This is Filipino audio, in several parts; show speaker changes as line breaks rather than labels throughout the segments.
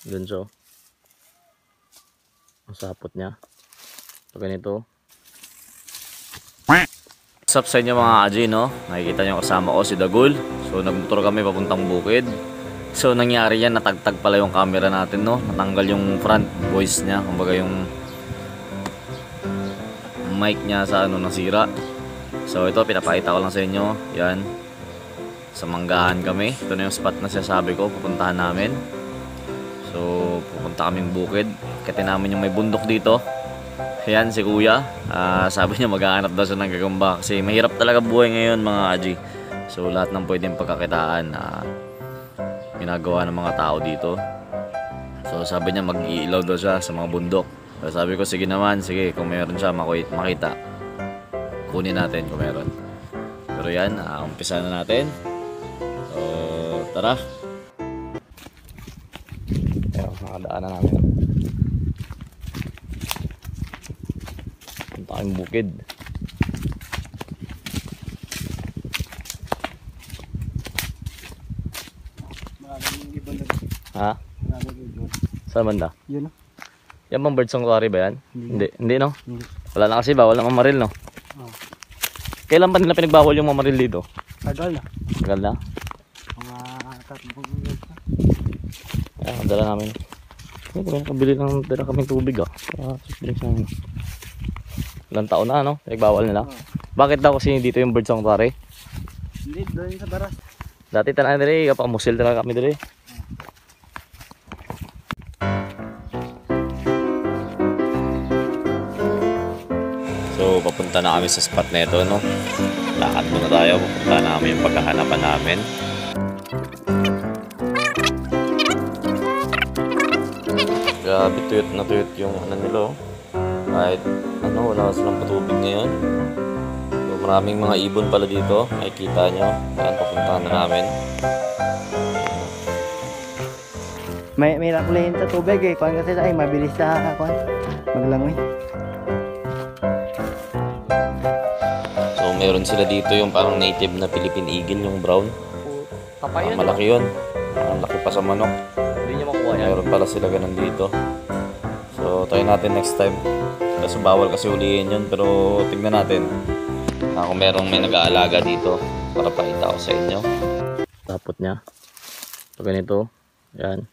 Doon siya. Ang sapot niya. So ganito. What's up sa inyo mga Aji, no? Nakikita nyo kasama ko si Dagul. So nagmotor kami papuntang bukid. So nangyari yan, natagtag pala yung camera natin, no? Natanggal yung front voice niya. Kumbaga yung mic niya sa nasira. So ito, pinapakita ko lang sa inyo. Yan. Sa Manggahan kami. Ito na yung spot na sinasabi ko, pupuntahan namin. So pupunta kaming bukid. Kasi namin yung may bundok dito. Ayan si kuya, sabi niya maghahanap daw siya ng gagamba kasi mahirap talaga buhay ngayon mga Aji. So lahat ng pwedeng pagkakitaan ginagawa ng mga tao dito. So sabi niya mag-iilaw daw siya sa mga bundok. So sabi ko sige naman, sige kung meron siya makita, kunin natin kung meron. Pero yan, umpisa na natin. So tara. Ayun, nakadaan na namin. Ang bukid. Ha? Saan banda?
Yun, no?
Yan bang bird sanctuary ba yan? Hindi no?
Hindi.
Wala na kasi bawal ng mamaril, no?
Oh.
Kailan pa nila pinagbawal yung mamaril dito?
Tagal na.
Tagal na?
Mga 3 years na.
Ayan, dala namin. Kabili lang dala kaming tubig Ilang taon na, no? Nagbawal nila. Bakit daw kasi dito yung bird sanctuary?
Hindi, doon sa baras.
Dati tanan dire, kapag musil talaga kami dire. So, papunta na kami sa spot na ito, no? Lakad muna tayo, papunta na kami yung pagkahanapan namin. Grabe, tuyot na tuyot yung nila, oh. Kahit wala silang patubig ngayon. So, maraming mga ibon pala dito. Makikita nyo. Ayan, papuntahan na namin.
May nakulihin sa tubig eh. Kuhan kasi ay mabilis sa maglangoy.
So, meron sila dito yung parang native na Philippine Eagle, yung brown. Malaki yun. Ang laki pa sa manok. Hindi niya makuha yan. Meron pala sila ganun dito. So, try natin next time. Kaso bawal kasi ulihin yun, pero tignan natin kung merong may nag-aalaga dito para pakita ko sa inyo. Tapot niya. So ganito. Yan.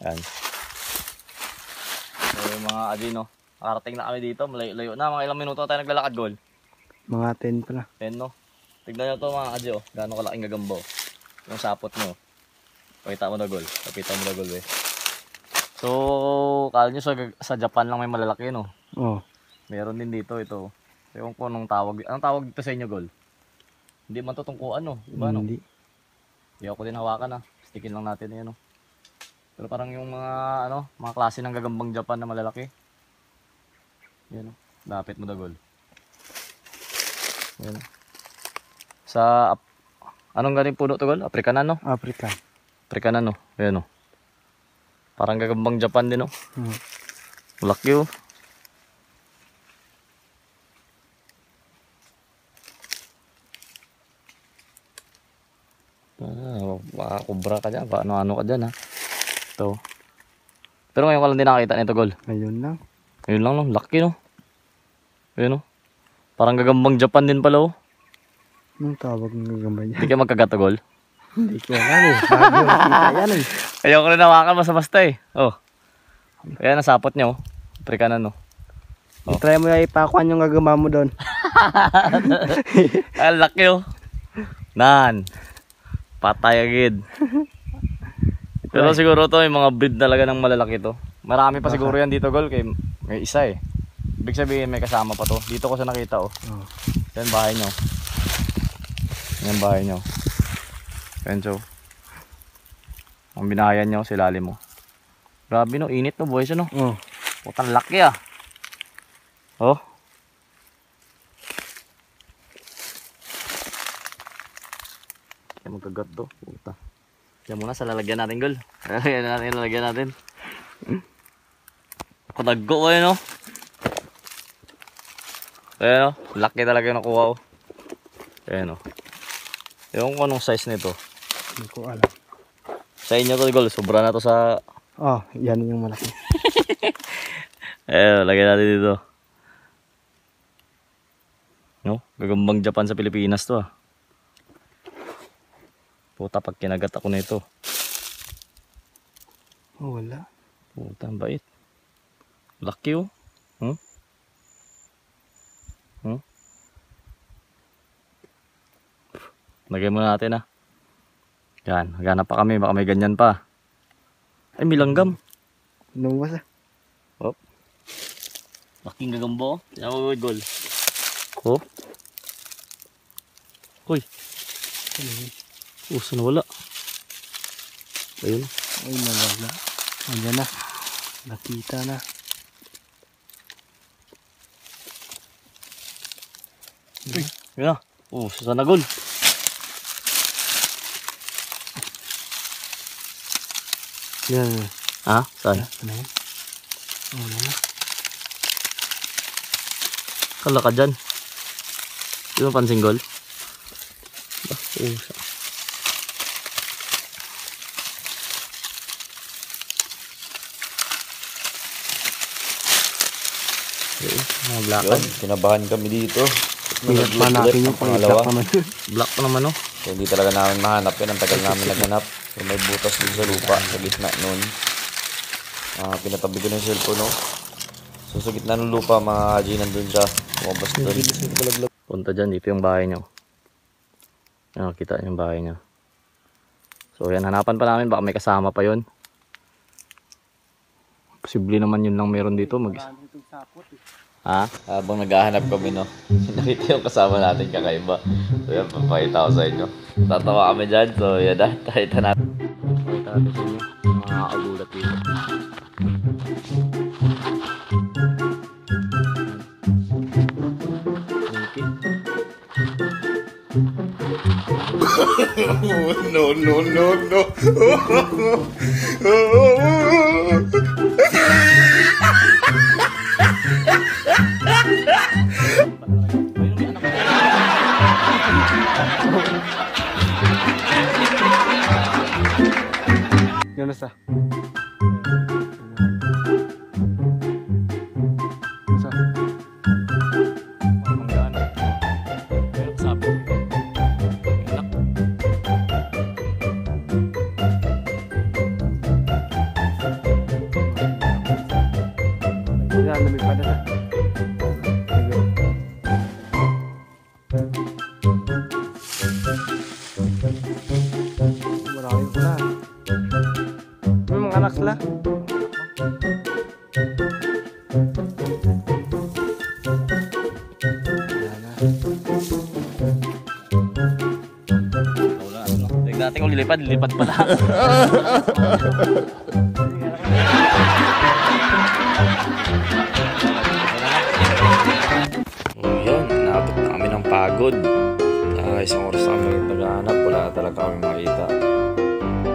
Yan. So yung mga Aji, no? Nakarating na kami dito. Malayo na. Mga ilang minuto tayo naglalakad, Gol?
Mga 10 pala.
10, no? Tignan nyo ito mga Aji, oh. Gano'ng kalaking gagambo. Yung sapot mo. Pakita mo na, Gol. Pakita mo na, Gol, eh. So, kala nyo sa Japan lang may malalaki, no?
Oo.
Meron din dito ito. Ewan ko anong tawag. Anong tawag dito sa inyo, Gol? Hindi man tutungkuan, no? Diba, no?
Hindi.
Hindi ako din hawakan, ha. Stickin lang natin yan, no? Pero parang yung mga, mga klase ng gagambang Japan na malalaki. Yan, no? Lapit mo na, Gol. Yan. Sa, anong galing puno to, Gol? Afrikanan, no?
African.
Afrikanan, no? Yan, no? Parang gagambang Japan din, no? Laki, oh. Baka kubra ka dyan. Ano ka dyan, ha? Ito. Pero ngayon ko lang din nakakita nito, Gol.
Ayun lang.
Ayun lang, no? Laki, no? Ayun, no? Parang gagambang Japan din pala, oh.
Anong tawag ng gagamba niya?
Hindi ka magkagato, Gol?
Hindi ko alam eh. Bago kita yan eh.
Ayaw ko rin nawakan basta-basta, eh. Oh. Ayan, nasapot niya, oh. Afrikanan, no?
Oh. Try mo na ipakuan yung gagamba mo doon.
Ay, laki, oh. Nan. Patay agad. Pero siguro to, may mga breed talaga ng malalaki to. Marami pa siguro yan dito, Gol. Kay may isa, eh. Ibig sabihin, may kasama pa to. Dito ko siya nakita, oh. Yan bahay nyo. Yan bahay nyo. Yan, so. Ang binahayan nyo, silalim mo. Grabe, no? Init, no? Buhay siya, no?
Oo.
Putang laki, ah. Oh. Kaya magkagat to. Puta. Yan muna sa lalagyan natin, Gol. Yan natin, lalagyan natin. Kadaggo ko yun, no? Ayan, no? Laki talaga yung nakuha, oh. Ayan, no? Ewan ko anong size nito.
Hindi ko alam.
Sa inyo to, Gol. Sobra na to sa...
Oh, yan yung malaki.
Lagay natin dito. No? Gagambang Japan sa Pilipinas to, ah. Puta, pag kinagat ako na ito.
Oh, wala.
Puta, ang bait. Laki, oh. Hmm? Hmm? Lagay muna natin, ah. Yan, maghanap pa kami. Baka may ganyan pa. Ay, may langgam.
Lumas ah.
Oh. Laking gagambo. Yan mo, Gol. Oh. Uy. Oh, saan wala? Ayun.
Ay, nawala. Ayan na. Nakita na.
Uy, yan na. Oh, saan na, Gol?
Yan.
Ha? Saan?
Ano yan? Oh, wala na.
Kala ka dyan. Di mo pansin, Gol? Ba? Oh, saan? Mga blakan.
Kinabahan kami dito.
Ingat pa natin yung pangalawa.
Black pa naman, oh.
So, hindi talaga namin mahanap yan. Ang tagal namin naghanap. So, may butas din sa lupa, sa gitna nun. Pinatabi ko na yung cellphone, no? So, sa gitna ng lupa, mga haji, nandun siya. Kumabas doon.
Punta dyan, dito yung bahay nyo. Yan, kita yung bahay nyo. So, yan, hanapan pa namin. Baka may kasama pa yun. Posible naman yun lang meron dito. Ha?
Habang naghahanap kami, no? Nakita yung kasama natin kakaiba. So, yan, papakita ko sa inyo. Tatawa kami dyan. So, yan na. Takita natin.
Pakita natin sa inyo. Mga kagulat dito.
No, no, no, no.
Yan na sa. Sa.
Manggano. Pero sabi. Anak.
Yan, lumipad na sa. Maraming pula. May mga anak sila. Yan na.
Wala, ano. Tignan natin kung lilipad. Lilipad pala.
Oh, yan. Naabot na kami ng pagod. Isang oras na kami naghahanap. Wala na talaga kami makita.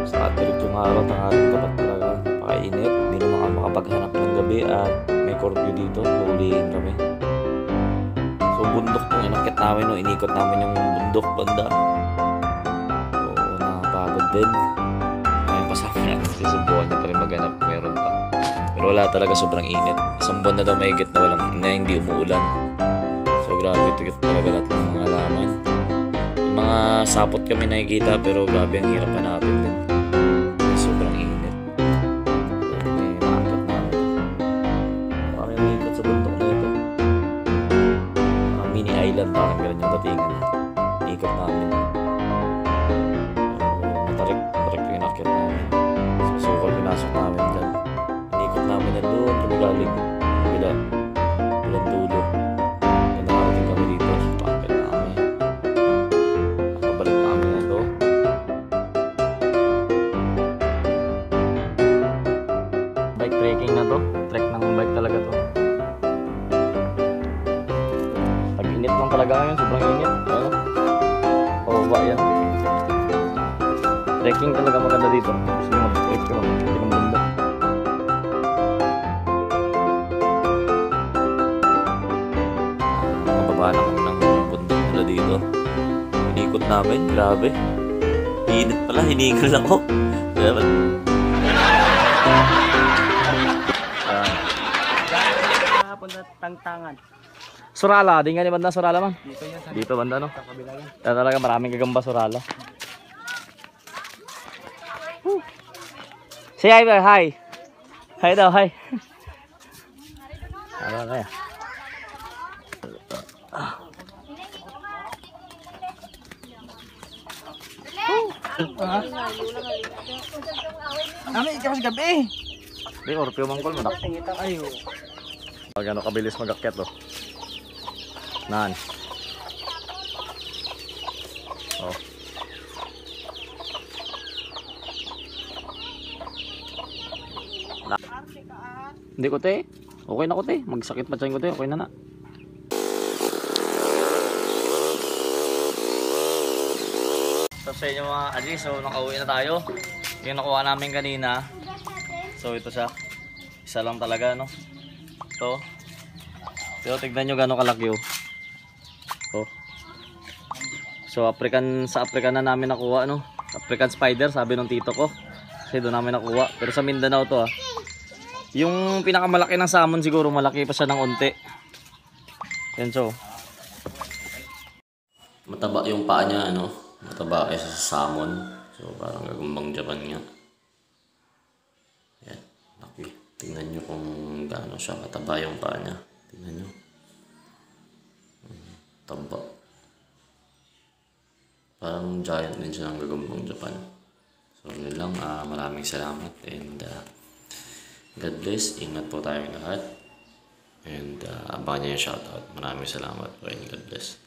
Sa atirit yung araw. Tangaling dapat talaga. Napakainit. Hindi naman kami makapaghanap ng gabi. At may curfew dito. Hulihin kami. So, bundok pong inakit namin. No? Inikot namin yung bundok banda. Oo, nakapagod din. Ngayon pasama natin. Susubukan na pa rin maghanap. Meron pa. Pero wala talaga, sobrang init. Isang buwan na daw mahigit na walang na hindi umuulan. So grabe, ito talaga lahat ng mga halaman. Yung mga sapot kami nakikita pero grabe ang hirap hanapin din. Sobrang init. So, may nakakot na ako. Parang yung ikot sa bundok na ito. Mini island, parang gano'n yung datingan. Ikot namin. Matarik yung inakit namin. Sukal pinasok namin dyan. Inikot namin na doon, kami galing bilang dulo. Kaya nakarating kami dito, so pakit na kami. Nakabalik na kami na ito.
Bike trekking na to. Trek ng bike talaga to. Pag-init lang talaga ngayon, sobrang init. Ano? Pababa yan. Trekking talaga maganda dito. Gusto nyo mag-trek ko. Hindi ng bunda.
Nakababa na kami ng bundok nila dito. Inikot namin, grabe. Init pala, hinigal ako.
Ayan.
Punta Tangtangan.
Surala, di nga ni banda Surala man.
Dito yan sa
Dito banda no.
kabila yan.
Kaya talaga maraming gagamba Surala. Say hi, bro. Hi. Hi daw, hi. Ano na yan?
Ami, ikaw sa gabi.
Di, orpyo mangkol mo.
Tingita kayo.
Gano'n kabilis mag-akyat oh. Nan. Oh. Hindi ko te. Okay na ko te. Magsakit pa dyan ko te. Okay na na. So sa inyo mga aji, so nakauwi na tayo. Yung nakuha namin kanina. So ito siya. Isa lang talaga no. Ito. Pero tignan nyo gano'ng kalaki oh. Oh. So sa African na namin nakuha no. African spider sabi ng tito ko. Kasi doon namin nakuha. Pero sa Mindanao to ah. Yung pinakamalaki ng salmon siguro malaki pa siya ng unti. Yan so. Mataba yung paa niya ano. Mataba kaysa sa salmon. So parang gagumbang Japan nga. Yan. Laki. Tingnan nyo kung gaano siya kataba yung paa niya. Tingnan nyo. Taba. Parang giant din siya ng gagumbang Japan. So yun lang. Maraming salamat. And God bless. Ingat po tayong lahat. And abangan niyo yung shoutout. Maraming salamat po and God bless.